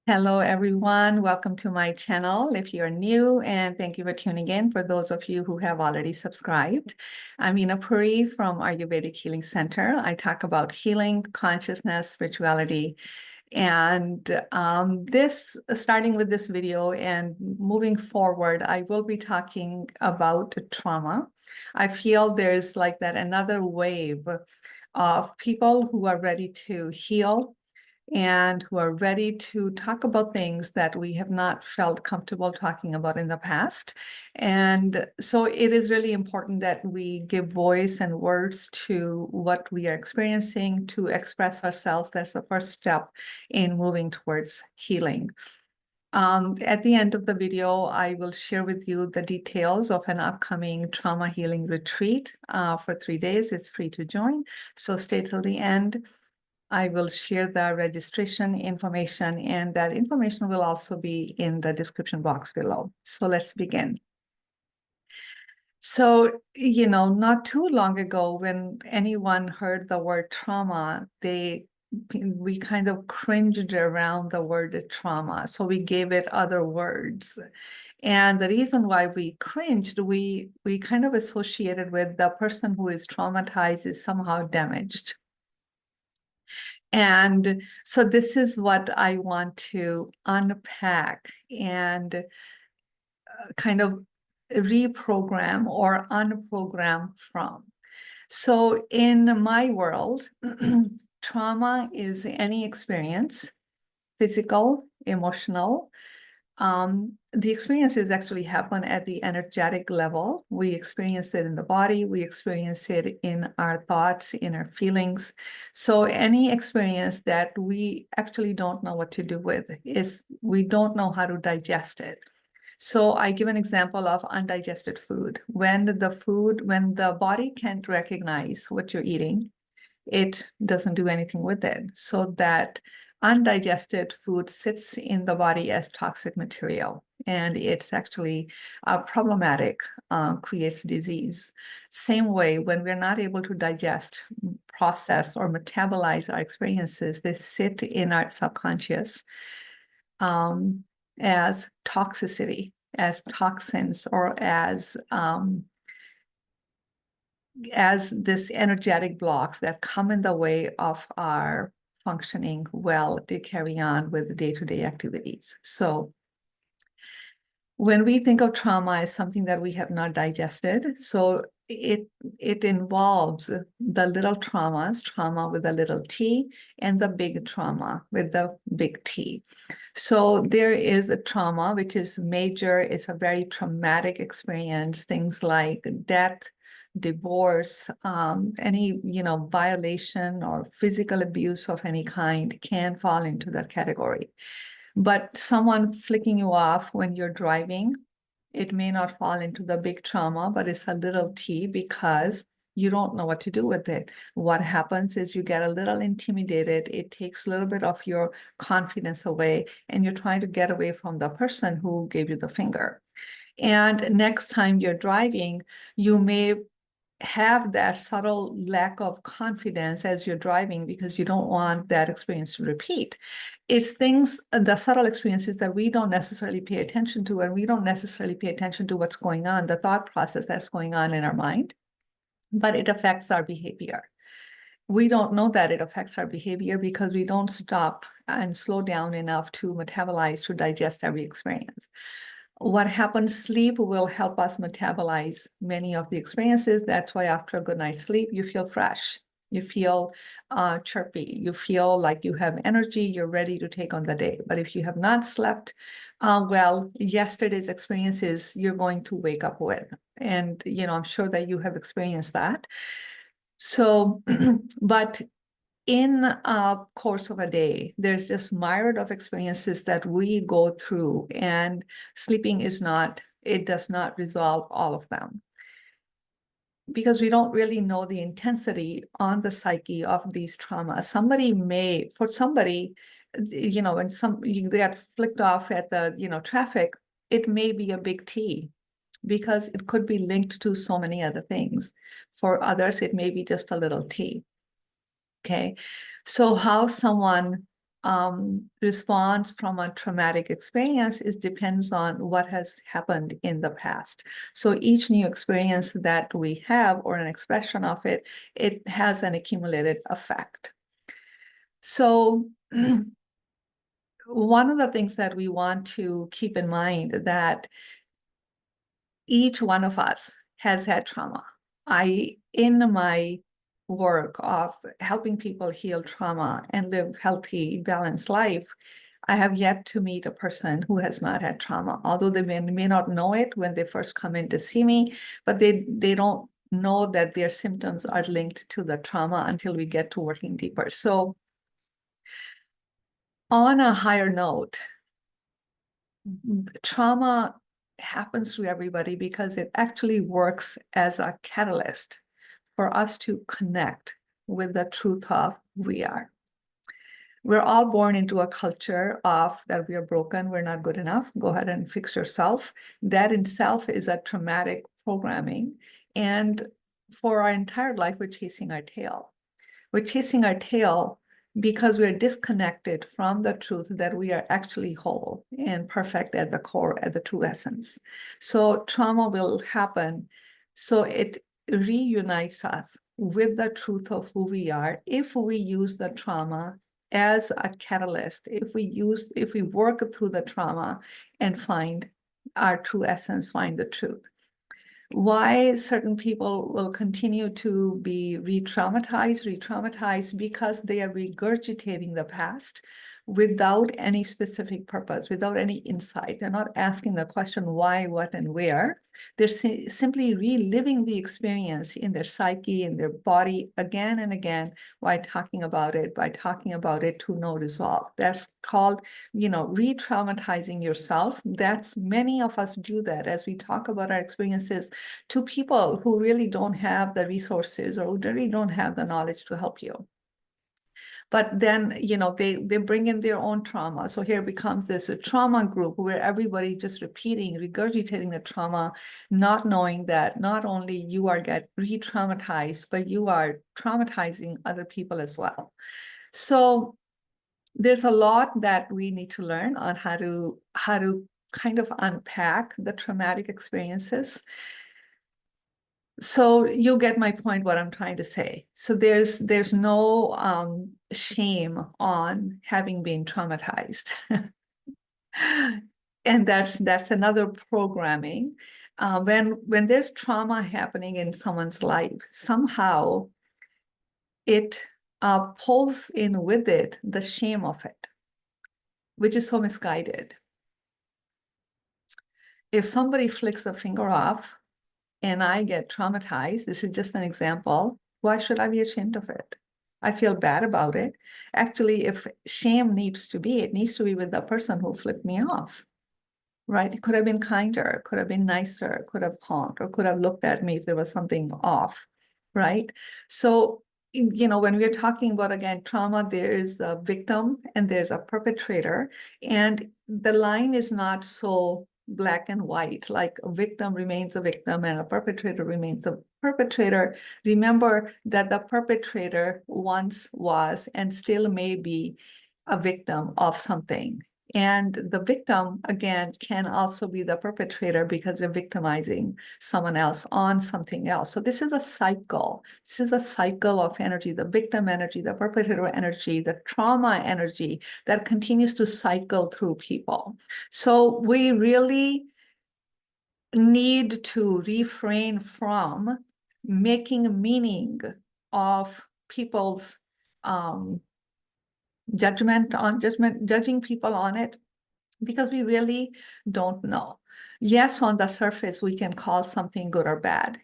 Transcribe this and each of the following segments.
Hello, everyone. Welcome to my channel if you're new, and thank you for tuning in. For those of you who have already subscribed, I'm Ina Puri from Ayurvedic Healing Center. I talk about healing, consciousness, spirituality, and starting with this video and moving forward, I will be talking about trauma. I feel there's like that another wave of people who are ready to heal and who are ready to talk about things that we have not felt comfortable talking about in the past. And so it is really important that we give voice and words to what we are experiencing, to express ourselves. That's the first step in moving towards healing. At the end of the video, I will share with you the details of an upcoming trauma healing retreat for 3 days. It's free to join, so stay till the end. I will share the registration information, and that information will also be in the description box below. So let's begin. So, not too long ago, when anyone heard the word trauma, we kind of cringed around the word trauma. So we gave it other words. And the reason why we cringed, we kind of associated with the person who is traumatized is somehow damaged. And so this is what I want to unpack and kind of reprogram or unprogram from. So in my world, trauma is any experience, physical, emotional. The experiences actually happen at the energetic level. We experience it in the body, we experience it in our thoughts, in our feelings. So any experience that we actually don't know what to do with is we don't know how to digest it. So I give an example of undigested food. When the body can't recognize what you're eating, it doesn't do anything with it. So that undigested food sits in the body as toxic material, and it's actually problematic, creates disease. Same way, when we're not able to digest, process, or metabolize our experiences, they sit in our subconscious as toxicity, as toxins, or as this energetic blocks that come in the way of our functioning well to carry on with day-to-day activities. So when we think of trauma as something that we have not digested, so it involves the little traumas, trauma with a little t, and the big trauma with the big T. So there is a trauma, which is major. It's a very traumatic experience, things like death, divorce, any violation or physical abuse of any kind can fall into that category. But someone flicking you off when you're driving, it may not fall into the big trauma, but it's a little T because you don't know what to do with it. What happens is you get a little intimidated. It takes a little bit of your confidence away, and you're trying to get away from the person who gave you the finger. And next time you're driving, you may have that subtle lack of confidence as you're driving because you don't want that experience to repeat. It's things, the subtle experiences that we don't necessarily pay attention to, and we don't necessarily pay attention to what's going on, the thought process that's going on in our mind, but it affects our behavior. We don't know that it affects our behavior because we don't stop and slow down enough to metabolize, to digest every experience. What happens, sleep will help us metabolize many of the experiences. That's why after a good night's sleep, you feel fresh. You feel chirpy. You feel like you have energy. You're ready to take on the day. But if you have not slept well, yesterday's experiences you're going to wake up with. And, I'm sure that you have experienced that. So, but in a course of a day, there's just myriad of experiences that we go through, and sleeping it does not resolve all of them because we don't really know the intensity on the psyche of these traumas. For somebody, when they got flicked off at the, traffic, it may be a big T because it could be linked to so many other things. For others, it may be just a little T. Okay, so how someone response from a traumatic experience depends on what has happened in the past. So each new experience that we have, or an expression of it, it has an accumulated effect. So one of the things that we want to keep in mind that each one of us has had trauma. In my work of helping people heal trauma and live healthy, balanced life, I have yet to meet a person who has not had trauma, although they may not know it when they first come in to see me, but they don't know that their symptoms are linked to the trauma until we get to working deeper. So on a higher note, trauma happens to everybody because it actually works as a catalyst for us to connect with the truth of we are. We're all born into a culture of that we are broken, we're not good enough, go ahead and fix yourself. That in itself is a traumatic programming. And for our entire life, we're chasing our tail. We're chasing our tail because we're disconnected from the truth that we are actually whole and perfect at the core, at the true essence. So trauma will happen. So it reunites us with the truth of who we are if we use the trauma as a catalyst, if we work through the trauma and find our true essence, find the truth. Why certain people will continue to be re-traumatized because they are regurgitating the past without any specific purpose, without any insight. They're not asking the question why, what, and where. They're simply reliving the experience in their psyche, in their body again and again by talking about it to no resolve. That's called, re-traumatizing yourself. That's many of us do that as we talk about our experiences to people who really don't have the resources or who really don't have the knowledge to help you. But then, they bring in their own trauma. So here becomes this trauma group where everybody just regurgitating the trauma, not knowing that not only you are get re-traumatized, but you are traumatizing other people as well. So there's a lot that we need to learn on how to kind of unpack the traumatic experiences. So you get my point, what I'm trying to say. So there's no shame on having been traumatized. And that's another programming. When there's trauma happening in someone's life, somehow it pulls in with it the shame of it, which is so misguided. If somebody flicks a finger off, and I get traumatized, this is just an example, why should I be ashamed of it? I feel bad about it. Actually, if shame needs to be, it needs to be with the person who flipped me off, right? It could have been kinder, could have been nicer, could have honked, or could have looked at me if there was something off, right? So, when we're talking about, again, trauma, there's a victim and there's a perpetrator, and the line is not so black and white, like a victim remains a victim and a perpetrator remains a perpetrator. Remember that the perpetrator once was and still may be a victim of something. And the victim, again, can also be the perpetrator because they're victimizing someone else on something else. So this is a cycle. This is a cycle of energy, the victim energy, the perpetrator energy, the trauma energy that continues to cycle through people. So we really need to refrain from making meaning of people's judging people on it, because we really don't know. Yes, on the surface, we can call something good or bad.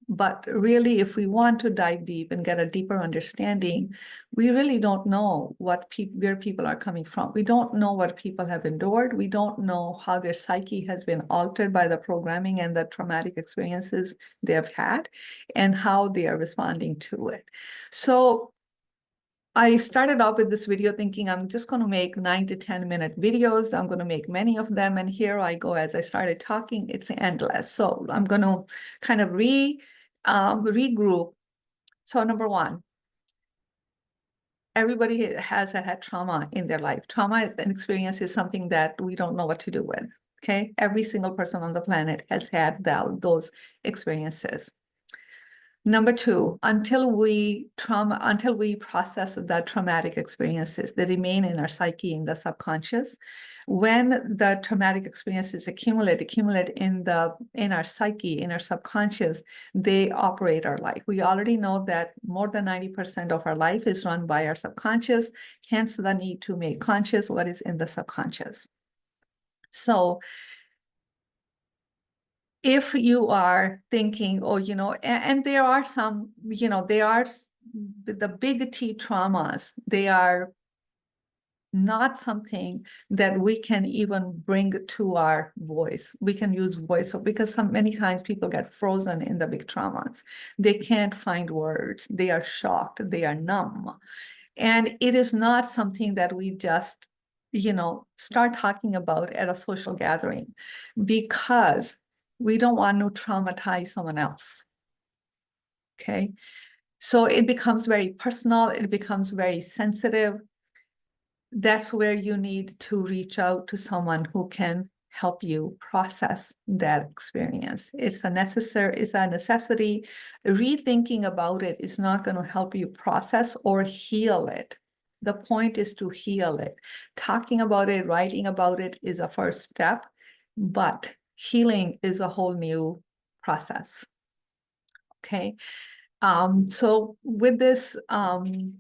But really, if we want to dive deep and get a deeper understanding, we really don't know where people are coming from. We don't know what people have endured. We don't know how their psyche has been altered by the programming and the traumatic experiences they have had and how they are responding to it. So I started off with this video thinking I'm just going to make 9 to 10 minute videos. I'm going to make many of them. And here I go, as I started talking, it's endless. So I'm going to kind of regroup. So number one, everybody has had trauma in their life. Trauma and experience is something that we don't know what to do with. Okay, every single person on the planet has had those experiences. Number two, until we process the traumatic experiences, they remain in our psyche, in the subconscious. When the traumatic experiences accumulate in our psyche, in our subconscious, they operate our life. We already know that more than 90% of our life is run by our subconscious, hence the need to make conscious what is in the subconscious. So if you are thinking, oh, and there are some, the big T traumas, they are not something that we can even bring to our voice. We can use voice because many times people get frozen in the big traumas. They can't find words. They are shocked. They are numb. And it is not something that we just, start talking about at a social gathering, because we don't want to traumatize someone else. Okay. So it becomes very personal. It becomes very sensitive. That's where you need to reach out to someone who can help you process that experience. It's a necessity. Rethinking about it is not going to help you process or heal it. The point is to heal it. Talking about it, writing about it is a first step, but healing is a whole new process. Okay. So with this, and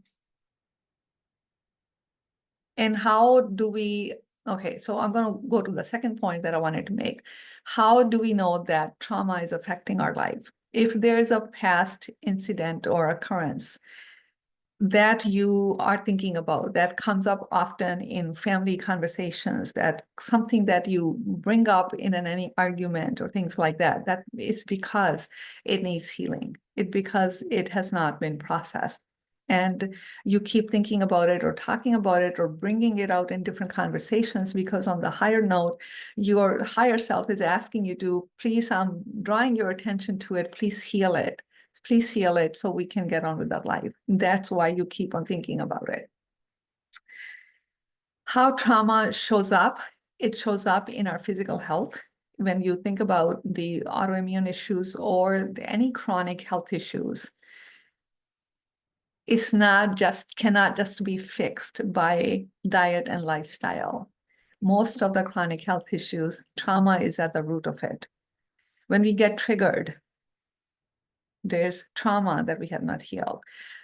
how do we, okay, so I'm going to go to the second point that I wanted to make. How do we know that trauma is affecting our life? If there's a past incident or occurrence that you are thinking about, that comes up often in family conversations, that something that you bring up in any argument or things like that, that is because it needs healing. Because it has not been processed. And you keep thinking about it or talking about it or bringing it out in different conversations, because on the higher note, your higher self is asking you to, please, I'm drawing your attention to it, please heal it. Please heal it so we can get on with that life. That's why you keep on thinking about it. How trauma shows up, it shows up in our physical health. When you think about the autoimmune issues or any chronic health issues, it's cannot just be fixed by diet and lifestyle. Most of the chronic health issues, trauma is at the root of it. When we get triggered, there's trauma that we have not healed.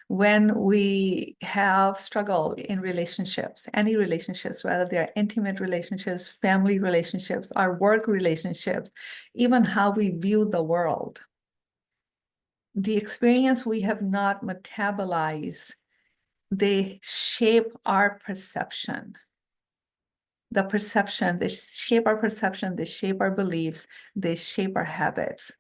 When we have struggle in relationships, any relationships, whether they're intimate relationships, family relationships, our work relationships, even how we view the world, the experience we have not metabolized, they shape our perception. They shape our perception, they shape our beliefs, they shape our habits.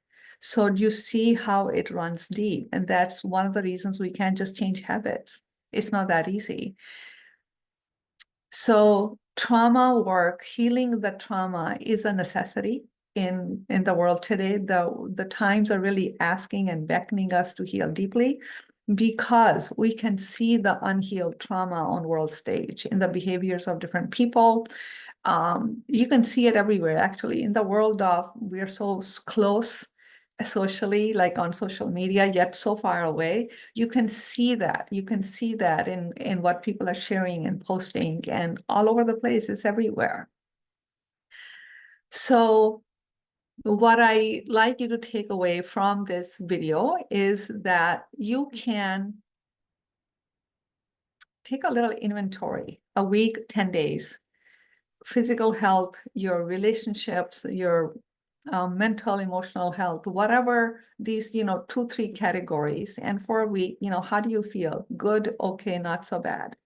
So you see how it runs deep. And that's one of the reasons we can't just change habits. It's not that easy. So trauma work, healing the trauma is a necessity in the world today. The times are really asking and beckoning us to heal deeply, because we can see the unhealed trauma on world stage in the behaviors of different people. You can see it everywhere, actually, in the world of, we're so close socially, like on social media, yet so far away. You can see that. You can see that in what people are sharing and posting, and all over the place. It's everywhere. So what I like you to take away from this video is that you can take a little inventory, a week, 10 days, physical health, your relationships, your mental, emotional health, whatever these, 2-3 categories. And for a week, how do you feel? Good, okay, not so bad.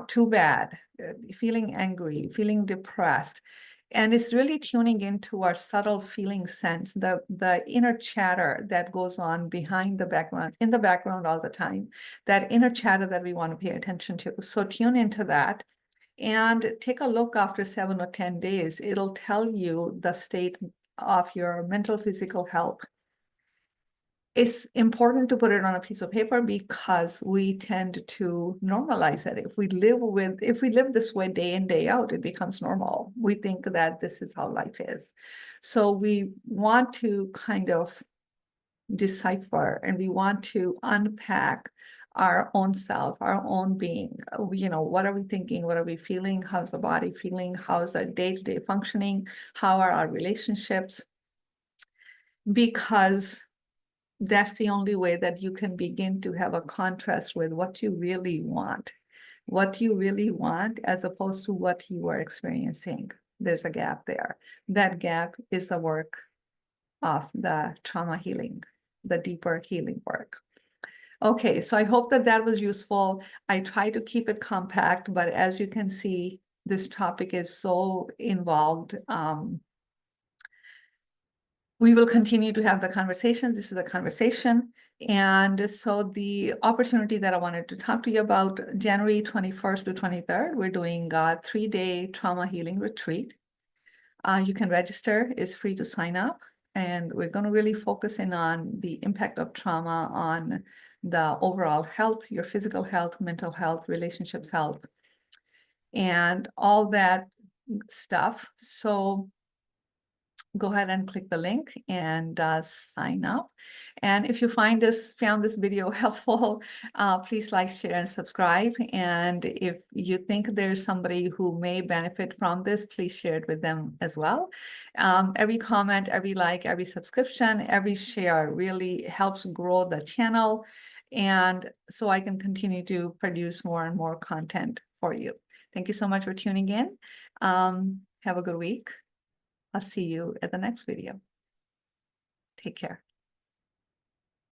Too bad, feeling angry, feeling depressed. And it's really tuning into our subtle feeling sense, the inner chatter that goes on behind the background, in the background all the time, that inner chatter that we want to pay attention to. So tune into that and take a look after 7 or 10 days. It'll tell you the state of your mental, physical health. it's important to put it on a piece of paper because we tend to normalize it. If we live this way day in, day out, it becomes normal. We think that this is how life is. So we want to kind of decipher, and we want to unpack our own self, our own being. What are we thinking? What are we feeling? How's the body feeling? How's our day-to-day functioning? How are our relationships? Because that's the only way that you can begin to have a contrast with what you really want, as opposed to what you are experiencing. There's a gap there. That gap is the work of the trauma healing, the deeper healing work. Okay, so I hope that that was useful. I try to keep it compact, but as you can see, this topic is so involved. We will continue to have the conversation. This is a conversation. And so the opportunity that I wanted to talk to you about, January 21st to 23rd, we're doing a 3-day trauma healing retreat. You can register, it's free to sign up. And we're going to really focus in on the impact of trauma on the overall health, your physical health, mental health, relationships health, and all that stuff. So go ahead and click the link and sign up. And if you found this video helpful, please like, share, and subscribe. And if you think there's somebody who may benefit from this, please share it with them as well. Every comment, every like, every subscription, every share really helps grow the channel. And so I can continue to produce more and more content for you. Thank you so much for tuning in. Have a good week. I'll see you at the next video. Take care.